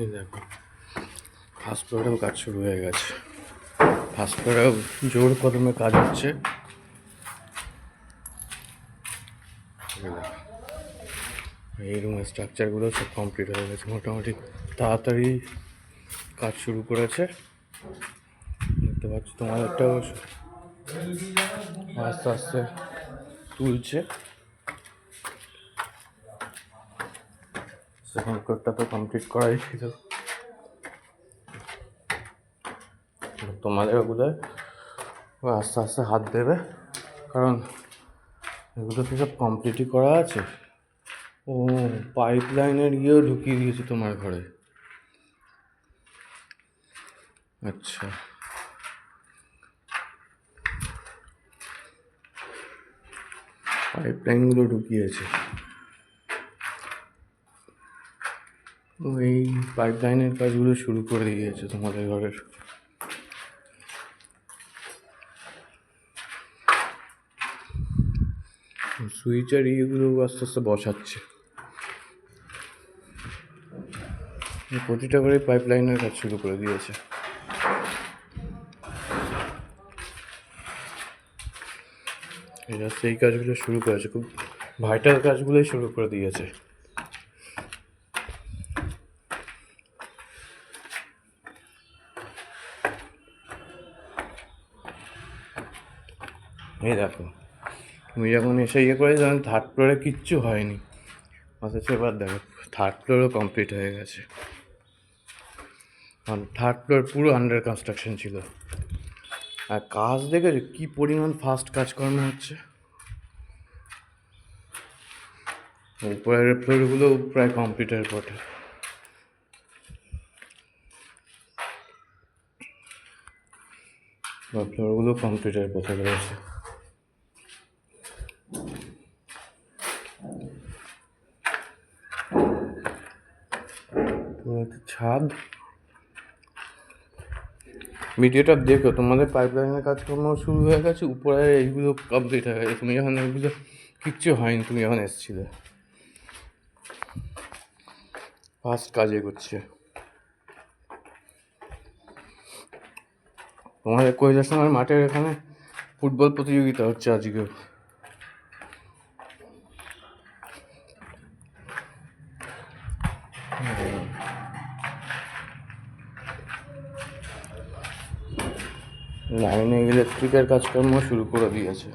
এই দেখো ফার্স্ট ফ্লোরেও কাজ শুরু হয়ে গেছে। ফার্স্ট ফ্লোরেও জোর কদমে কাজ হচ্ছে। এই রুমের স্ট্রাকচারগুলো সব কমপ্লিট হয়ে গেছে, মোটামুটি তাড়াতাড়ি কাজ শুরু করেছে। দেখতে পাচ্ছ তোমাদেরটাও আস্তে আস্তে তুলছে। সেকেন্ড ফ্লোরটা তো কমপ্লিট করাই ছিল। তোমাদের ওগুলো আস্তে আস্তে হাত দেবে, কারণ এগুলো তো সব কমপ্লিটই করা আছে। ও পাইপ লাইনের ইয়েও ঢুকিয়ে দিয়েছে তোমার ঘরে। আচ্ছা, পাইপ লাইনগুলো ঢুকিয়েছে। ও এই পাইপ লাইনের কাজগুলো শুরু করে দিয়েছে তোমাদের ঘরের। সুইচ আর ইয়েগুলো আস্তে আস্তে বসাচ্ছে। প্রতিটা করে পাইপ লাইনের কাজ শুরু করে দিয়েছে। এরা সেই কাজগুলো শুরু করেছে, খুব ভাইটাল কাজগুলোই শুরু করে দিয়েছে। এই দেখো, তুমি যখন এসে ইয়ে করে যখন থার্ড ফ্লোরে কিচ্ছু হয়নি, অথচ এবার দেখো থার্ড ফ্লোরও কমপ্লিট হয়ে গেছে। থার্ড ফ্লোর পুরো আন্ডার কনস্ট্রাকশন ছিল। আর কাজ দেখেছো কী পরিমাণ ফাস্ট কাজকর্ম হচ্ছে। উপরের ফ্লোরগুলো প্রায় কমপ্লিটের পথে। ফ্লোরগুলো কমপ্লিটের পথে রয়েছে। ছাদ ভিডিওটা দেখো, তোমাদের পাইপলাইনের কাজকর্ম শুরু হয়ে গেছে, উপরে এইগুলো কমপ্লিট হয়ে গেছে। তুমি যখন এগুলো কিচ্ছু হয়নি, তুমি যখন এসেছিলে ফার্স্ট কাজে করছে। তোমাদের কৈলাসনার মাঠের এখানে ফুটবল প্রতিযোগিতা হচ্ছে আজকেও। লাইনে ইলেকট্রিকের কাজকর্ম শুরু করে দিয়েছে।